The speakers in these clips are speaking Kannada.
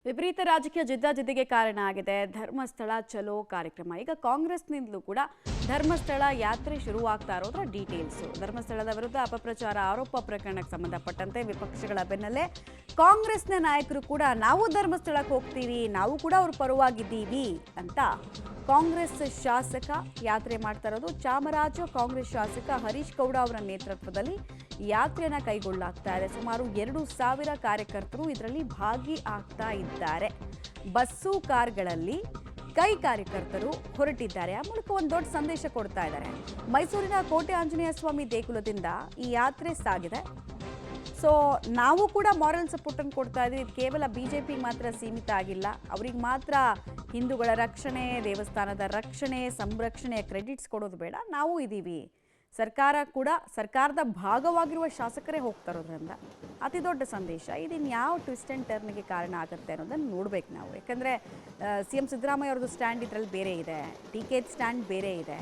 ವಿಪರೀತ ರಾಜಕೀಯ ಜಿದ್ದಾಜಿದ್ದಿಗೆ ಕಾರಣ ಆಗಿದೆ ಧರ್ಮಸ್ಥಳ ಚಲೋ ಕಾರ್ಯಕ್ರಮ. ಈಗ ಕಾಂಗ್ರೆಸ್ನಿಂದಲೂ ಕೂಡ ಧರ್ಮಸ್ಥಳ ಯಾತ್ರೆ ಶುರುವಾಗ್ತಾ ಇರೋದ್ರ ಡೀಟೇಲ್ಸ್. ಧರ್ಮಸ್ಥಳದ ವಿರುದ್ಧ ಅಪಪ್ರಚಾರ ಆರೋಪ ಪ್ರಕರಣಕ್ಕೆ ಸಂಬಂಧಪಟ್ಟಂತೆ ವಿಪಕ್ಷಗಳ ಬೆನ್ನಲ್ಲೇ ಕಾಂಗ್ರೆಸ್ನ ನಾಯಕರು ಕೂಡ ನಾವು ಧರ್ಮಸ್ಥಳಕ್ಕೆ ಹೋಗ್ತೀವಿ, ನಾವು ಕೂಡ ಅವ್ರ ಪರವಾಗಿದ್ದೀವಿ ಅಂತ ಕಾಂಗ್ರೆಸ್ ಶಾಸಕ ಯಾತ್ರೆ ಮಾಡ್ತಾ ಇರೋದು. ಚಾಮರಾಜ ಕಾಂಗ್ರೆಸ್ ಶಾಸಕ ಹರೀಶ್ ಗೌಡ ಅವರ ನೇತೃತ್ವದಲ್ಲಿ ಯಾತ್ರೆಯನ್ನ ಕೈಗೊಳ್ಳಲಾಗ್ತಾ ಇದೆ. ಸುಮಾರು 2,000 ಕಾರ್ಯಕರ್ತರು ಇದರಲ್ಲಿ ಭಾಗಿಯಾಗ್ತಾ ಇದ್ದಾರೆ. ಬಸ್ಸು ಕಾರ್ಗಳಲ್ಲಿ ಕೈ ಕಾರ್ಯಕರ್ತರು ಹೊರಟಿದ್ದಾರೆ. ಆ ಮೂಲಕ ಒಂದು ದೊಡ್ಡ ಸಂದೇಶ ಕೊಡ್ತಾ ಇದ್ದಾರೆ. ಮೈಸೂರಿನ ಕೋಟೆ ಆಂಜನೇಯ ಸ್ವಾಮಿ ದೇಗುಲದಿಂದ ಈ ಯಾತ್ರೆ ಸಾಗಿದೆ. ಸೊ ನಾವು ಕೂಡ ಮಾರಲ್ ಸಪೋರ್ಟ್ ಅನ್ನು ಕೊಡ್ತಾ ಇದ್ದೀವಿ. ಇದು ಕೇವಲ ಬಿಜೆಪಿ ಮಾತ್ರ ಸೀಮಿತ ಆಗಿಲ್ಲ. ಅವ್ರಿಗೆ ಮಾತ್ರ ಹಿಂದೂಗಳ ರಕ್ಷಣೆ, ದೇವಸ್ಥಾನದ ರಕ್ಷಣೆ, ಸಂರಕ್ಷಣೆಯ ಕ್ರೆಡಿಟ್ಸ್ ಕೊಡೋದು ಬೇಡ, ನಾವು ಇದ್ದೀವಿ. ಸರ್ಕಾರ ಕೂಡ ಸರ್ಕಾರದ ಭಾಗವಾಗಿರುವ ಶಾಸಕರೇ ಹೋಗ್ತಾ ಇರೋದ್ರಿಂದ ಅತಿ ದೊಡ್ಡ ಸಂದೇಶ. ಇದನ್ನು ಯಾವ ಟ್ವಿಸ್ಟ್ ಆ್ಯಂಡ್ ಟರ್ನ್ಗೆ ಕಾರಣ ಆಗುತ್ತೆ ಅನ್ನೋದನ್ನು ನೋಡ್ಬೇಕು ನಾವು. ಯಾಕಂದರೆ CM ಸಿದ್ದರಾಮಯ್ಯ ಅವ್ರದ್ದು ಸ್ಟ್ಯಾಂಡ್ ಇದರಲ್ಲಿ ಬೇರೆ ಇದೆ, DK ಸ್ಟ್ಯಾಂಡ್ ಬೇರೆ ಇದೆ,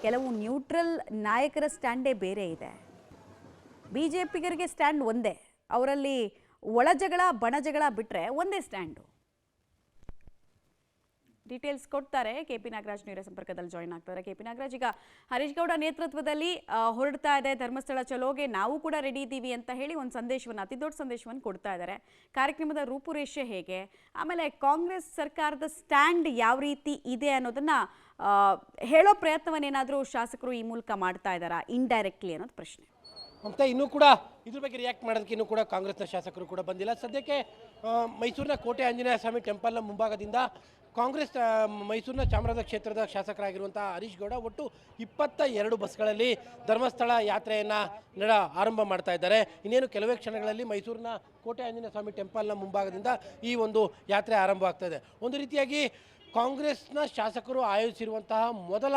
ಕೆಲವು ನ್ಯೂಟ್ರಲ್ ನಾಯಕರ ಸ್ಟ್ಯಾಂಡೇ ಬೇರೆ ಇದೆ. BJPಗರಿಗೆ ಸ್ಟ್ಯಾಂಡ್ ಒಂದೇ, ಅವರಲ್ಲಿ ಒಳಜಗಳ ಬಣಜಗಳ ಬಿಟ್ಟರೆ ಒಂದೇ ಸ್ಟ್ಯಾಂಡು. ಡೀಟೇಲ್ಸ್ ಕೊಡ್ತಾರೆ KP ನಾಗರಾಜ್ ನೇರ ಸಂಪರ್ಕದಲ್ಲಿ ಜಾಯಿನ್ ಆಗ್ತಾರೆ. KP ನಾಗರಾಜ್, ಈಗ ಹರೀಶ್ ಗೌಡ ನೇತೃತ್ವದಲ್ಲಿ ಹೊರಡ್ತಾ ಇದೆ ಧರ್ಮಸ್ಥಳ ಚಲೋಗೆ, ನಾವು ಕೂಡ ರೆಡಿ ಇದ್ದೀವಿ ಅಂತ ಹೇಳಿ ಒಂದು ಸಂದೇಶವನ್ನು, ಅತಿ ದೊಡ್ಡ ಸಂದೇಶವನ್ನು ಕೊಡ್ತಾ ಇದ್ದಾರೆ. ಕಾರ್ಯಕ್ರಮದ ರೂಪುರೇಷೆ ಹೇಗೆ, ಆಮೇಲೆ ಕಾಂಗ್ರೆಸ್ ಸರ್ಕಾರದ ಸ್ಟ್ಯಾಂಡ್ ಯಾವ ರೀತಿ ಇದೆ ಅನ್ನೋದನ್ನ ಹೇಳೋ ಪ್ರಯತ್ನವನ್ನೇನಾದರೂ ಶಾಸಕರು ಈ ಮೂಲಕ ಮಾಡ್ತಾ ಇದ್ದಾರಾ ಇಂಡೈರೆಕ್ಟ್ಲಿ ಅನ್ನೋದು ಪ್ರಶ್ನೆ. ಮತ್ತೆ ಇನ್ನೂ ಕೂಡ ಇದ್ರ ಬಗ್ಗೆ ರಿಯಾಕ್ಟ್ ಮಾಡೋದಕ್ಕೆ ಇನ್ನೂ ಕೂಡ ಕಾಂಗ್ರೆಸ್ನ ಶಾಸಕರು ಕೂಡ ಬಂದಿಲ್ಲ. ಸದ್ಯಕ್ಕೆ ಮೈಸೂರಿನ ಕೋಟೆ ಆಂಜನೇಯ ಸ್ವಾಮಿ ಟೆಂಪಲ್ನ ಮುಂಭಾಗದಿಂದ ಕಾಂಗ್ರೆಸ್ ಮೈಸೂರಿನ ಚಾಮರಾಜ ಕ್ಷೇತ್ರದ ಶಾಸಕರಾಗಿರುವಂಥ ಹರೀಶ್ ಗೌಡ ಒಟ್ಟು 22 ಬಸ್ಗಳಲ್ಲಿ ಧರ್ಮಸ್ಥಳ ಯಾತ್ರೆಯನ್ನು ಆರಂಭ ಮಾಡ್ತಾ ಇದ್ದಾರೆ. ಇನ್ನೇನು ಕೆಲವೇ ಕ್ಷಣಗಳಲ್ಲಿ ಮೈಸೂರಿನ ಕೋಟೆ ಆಂಜನೇಯ ಸ್ವಾಮಿ ಟೆಂಪಲ್ನ ಮುಂಭಾಗದಿಂದ ಈ ಒಂದು ಯಾತ್ರೆ ಆರಂಭ ಆಗ್ತಾ ಇದೆ. ಒಂದು ರೀತಿಯಾಗಿ ಕಾಂಗ್ರೆಸ್ನ ಶಾಸಕರು ಆಯೋಜಿಸಿರುವಂತಹ ಮೊದಲ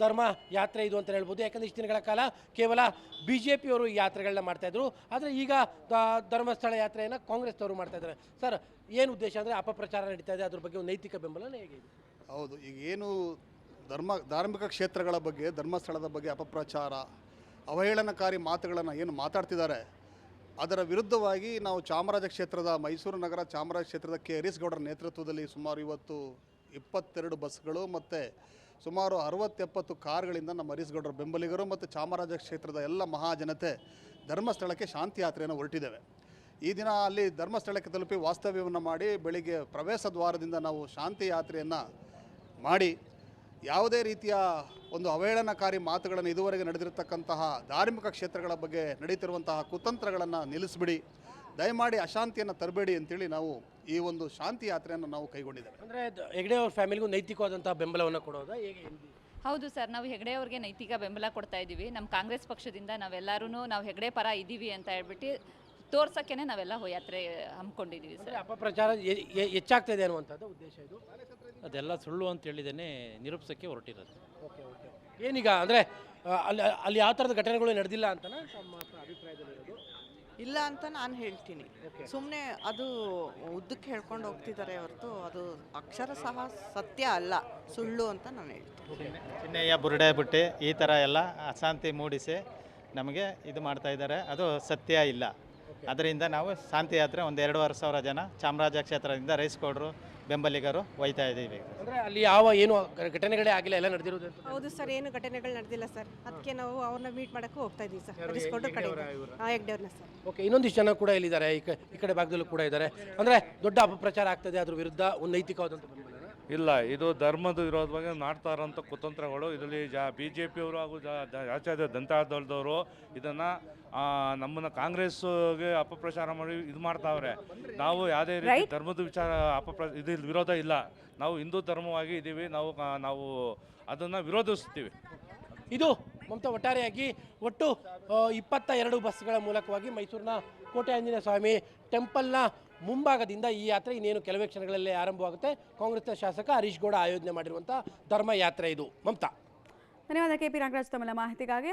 ಧರ್ಮ ಯಾತ್ರೆ ಇದು ಅಂತ ಹೇಳ್ಬೋದು. ಯಾಕಂದರೆ ಇಷ್ಟು ದಿನಗಳ ಕಾಲ ಕೇವಲ BJPಯವರು ಈ ಯಾತ್ರೆಗಳನ್ನ ಮಾಡ್ತಾಯಿದ್ರು. ಆದರೆ ಈಗ ಧರ್ಮಸ್ಥಳ ಯಾತ್ರೆಯನ್ನು ಕಾಂಗ್ರೆಸ್ನವರು ಮಾಡ್ತಾ ಇದ್ದಾರೆ. ಸರ್, ಏನು ಉದ್ದೇಶ ಅಂದರೆ ಅಪಪ್ರಚಾರ ನಡೀತಾ ಇದೆ, ಅದ್ರ ಬಗ್ಗೆ ಒಂದು ನೈತಿಕ ಬೆಂಬಲ ಹೇಗೆ? ಹೌದು, ಈಗ ಏನು ಧಾರ್ಮಿಕ ಕ್ಷೇತ್ರಗಳ ಬಗ್ಗೆ, ಧರ್ಮಸ್ಥಳದ ಬಗ್ಗೆ ಅಪಪ್ರಚಾರ, ಅವಹೇಳನಕಾರಿ ಮಾತುಗಳನ್ನು ಏನು ಮಾತಾಡ್ತಿದ್ದಾರೆ, ಅದರ ವಿರುದ್ಧವಾಗಿ ನಾವು ಚಾಮರಾಜ ಕ್ಷೇತ್ರದ ಮೈಸೂರು ನಗರ ಚಾಮರಾಜ ಕ್ಷೇತ್ರದ ಹರೀಶ್ ಗೌಡರ ನೇತೃತ್ವದಲ್ಲಿ ಸುಮಾರು ಇವತ್ತು 22 ಬಸ್ಗಳು ಮತ್ತು ಸುಮಾರು 60-70 ಕಾರುಗಳಿಂದ ನಮ್ಮ ಹರೀಶ್ ಗೌಡರ ಬೆಂಬಲಿಗರು ಮತ್ತು ಚಾಮರಾಜ ಕ್ಷೇತ್ರದ ಎಲ್ಲ ಮಹಾಜನತೆ ಧರ್ಮಸ್ಥಳಕ್ಕೆ ಶಾಂತಿ ಯಾತ್ರೆಯನ್ನು ಹೊರಟಿದ್ದೇವೆ. ಈ ದಿನ ಅಲ್ಲಿ ಧರ್ಮಸ್ಥಳಕ್ಕೆ ತಲುಪಿ ವಾಸ್ತವ್ಯವನ್ನು ಮಾಡಿ ಬೆಳಿಗ್ಗೆ ಪ್ರವೇಶ ದ್ವಾರದಿಂದ ನಾವು ಶಾಂತಿ ಯಾತ್ರೆಯನ್ನು ಮಾಡಿ ಯಾವುದೇ ರೀತಿಯ ಒಂದು ಅವಹೇಳನಕಾರಿ ಮಾತುಗಳನ್ನು ಇದುವರೆಗೆ ನಡೆದಿರತಕ್ಕಂತಹ ಧಾರ್ಮಿಕ ಕ್ಷೇತ್ರಗಳ ಬಗ್ಗೆ ನಡೀತಿರುವಂತಹ ಕುತಂತ್ರಗಳನ್ನು ನಿಲ್ಲಿಸಿಬಿಡಿ, ದಯಮಾಡಿ ಅಶಾಂತಿಯನ್ನು ತರಬೇಡಿ ಅಂತೇಳಿ ನಾವು ಈ ಒಂದು ಶಾಂತಿ ಯಾತ್ರೆಯನ್ನು ನಾವು ಕೈಗೊಂಡಿದ್ದೇವೆ. ಅಂದರೆ ಹೆಗ್ಡೆ ಅವ್ರ ಫ್ಯಾಮಿಲಿಗೂ ನೈತಿಕವಾದಂಥ ಬೆಂಬಲವನ್ನು ಕೊಡೋದಾ ಹೇಗೆ? ಹೌದು ಸರ್, ನಾವು ಹೆಗ್ಡೆ ಅವ್ರಿಗೆ ನೈತಿಕ ಬೆಂಬಲ ಕೊಡ್ತಾ ಇದ್ದೀವಿ. ನಮ್ಮ ಕಾಂಗ್ರೆಸ್ ಪಕ್ಷದಿಂದ ನಾವೆಲ್ಲರೂ ನಾವು ಹೆಗ್ಡೆ ಪರ ಇದ್ದೀವಿ ಅಂತ ಹೇಳ್ಬಿಟ್ಟು ತೋರ್ಸೋಕ್ಕೇ ನಾವೆಲ್ಲ ಯಾತ್ರೆ ಹಮ್ಮಿಕೊಂಡಿದ್ದೀವಿ ಸರ್. ಅಪಪ್ರಚಾರ ಹೆಚ್ಚಾಗ್ತಾ ಇದೆ ಅನ್ನುವಂಥದ್ದು ಉದ್ದೇಶ ಇದು? ಅದೆಲ್ಲ ಸುಳ್ಳು ಅಂತ ಹೇಳಿದ್ದೇನೆ ನಿರೂಪಿಸೋಕ್ಕೆ ಹೊರಟಿರೋದು. ಓಕೆ ಓಕೆ ಏನೀಗ ಅಂದರೆ ಅಲ್ಲಿ ಯಾವ ಥರದ ಘಟನೆಗಳು ನಡೆದಿಲ್ಲ ಅಂತನಾ ತಮ್ಮ ಅಭಿಪ್ರಾಯದಲ್ಲಿ? ಇಲ್ಲ ಅಂತ ನಾನು ಹೇಳ್ತೀನಿ. ಸುಮ್ಮನೆ ಅದು ಉದ್ದಕ್ಕೆ ಹೇಳ್ಕೊಂಡು ಹೋಗ್ತಿದ್ದಾರೆ ಹೊರತು ಅದು ಅಕ್ಷರ ಸಹ ಸತ್ಯ ಅಲ್ಲ, ಸುಳ್ಳು ಅಂತ ನಾನು ಹೇಳ್ತೀನಿ. ಚಿನ್ನಯ್ಯ ಬುರುಡೆ ಬಿಟ್ಟು ಈ ಥರ ಎಲ್ಲ ಅಶಾಂತಿ ಮೂಡಿಸಿ ನಮಗೆ ಇದು ಮಾಡ್ತಾ ಇದ್ದಾರೆ, ಅದು ಸತ್ಯ ಇಲ್ಲ. ಅದರಿಂದ ನಾವು ಶಾಂತಿ ಯಾತ್ರೆ ಒಂದು 2,500 ಜನ ಚಾಮರಾಜ ಕ್ಷೇತ್ರದಿಂದ ರೈಸ್ಗೌಡರು ಬೆಂಬಲಿಗರು ಒಯ್ತಾ ಇದ್ದೀವಿ. ಅಂದರೆ ಅಲ್ಲಿ ಯಾವ ಏನು ಘಟನೆಗಳೇ ಆಗಿಲ್ಲ, ಎಲ್ಲ ನಡೆದಿರೋದು? ಹೌದು ಸರ್, ಏನು ಘಟನೆಗಳು ನಡೆದಿಲ್ಲ ಸರ್. ಅದಕ್ಕೆ ನಾವು ಅವ್ರನ್ನ ಮೀಟ್ ಮಾಡೋಕ್ಕೂ ಹೋಗ್ತಾ ಇದ್ದೀವಿ ಸರ್, ಹರೀಶ್ಗೌಡ್ರ ಕಡೆ ಹೆಗ್ಡೆಯವ್ರನ್ನ ಸರ್. ಓಕೆ, ಇನ್ನೊಂದಿಷ್ಟು ಜನ ಕೂಡ ಇಲ್ಲಿದ್ದಾರೆ, ಈ ಕಡೆ ಭಾಗದಲ್ಲೂ ಕೂಡ ಇದ್ದಾರೆ. ಅಂದರೆ ದೊಡ್ಡ ಅಪಪ್ರಚಾರ ಆಗ್ತದೆ, ಅದ್ರ ವಿರುದ್ಧ ಒಂದು ನೈತಿಕವಾದಂಥ ಬೆಂಬಲ ಇಲ್ಲ. ಇದು ಧರ್ಮದ ವಿರೋಧವಾಗಿ ಮಾಡ್ತಾ ಇರೋಂಥ ಕುತಂತ್ರಗಳು ಇದರಲ್ಲಿ BJPಯವರು ಹಾಗೂ ಆಚಾರ್ಯ ಜನತಾದಳದವರು ಇದನ್ನು ನಮ್ಮನ್ನು ಕಾಂಗ್ರೆಸ್ಗೆ ಅಪಪ್ರಚಾರ ಮಾಡಿ ಇದು ಮಾಡ್ತಾವ್ರೆ. ನಾವು ಯಾವುದೇ ರೀತಿ ಧರ್ಮದ ವಿಚಾರ ಇದು ವಿರೋಧ ಇಲ್ಲ. ನಾವು ಹಿಂದೂ ಧರ್ಮವಾಗಿ ಇದ್ದೀವಿ, ನಾವು ಅದನ್ನು ವಿರೋಧಿಸ್ತೀವಿ. ಇದು ಮಮತಾ ಒಟ್ಟಾರೆಯಾಗಿ ಒಟ್ಟು 22 ಬಸ್ಗಳ ಮೂಲಕವಾಗಿ ಮೈಸೂರಿನ ಕೋಟೆ ಆಂಜನೇಯ ಸ್ವಾಮಿ ಟೆಂಪಲ್ನ ಮುಂಭಾಗದಿಂದ ಈ ಯಾತ್ರೆ ಇನ್ನೇನು ಕೆಲವೇ ಕ್ಷಣಗಳಲ್ಲೇ ಆರಂಭವಾಗುತ್ತೆ. ಕಾಂಗ್ರೆಸ್ನ ಶಾಸಕ ಹರೀಶ್ ಗೌಡ ಆಯೋಜನೆ ಮಾಡಿರುವಂಥ ಧರ್ಮ ಯಾತ್ರೆ ಇದು. ಮಮತಾ, ಧನ್ಯವಾದ KP ನಾಗರಾಜ್ ತಮ್ಮ ಮಾಹಿತಿಗಾಗಿ.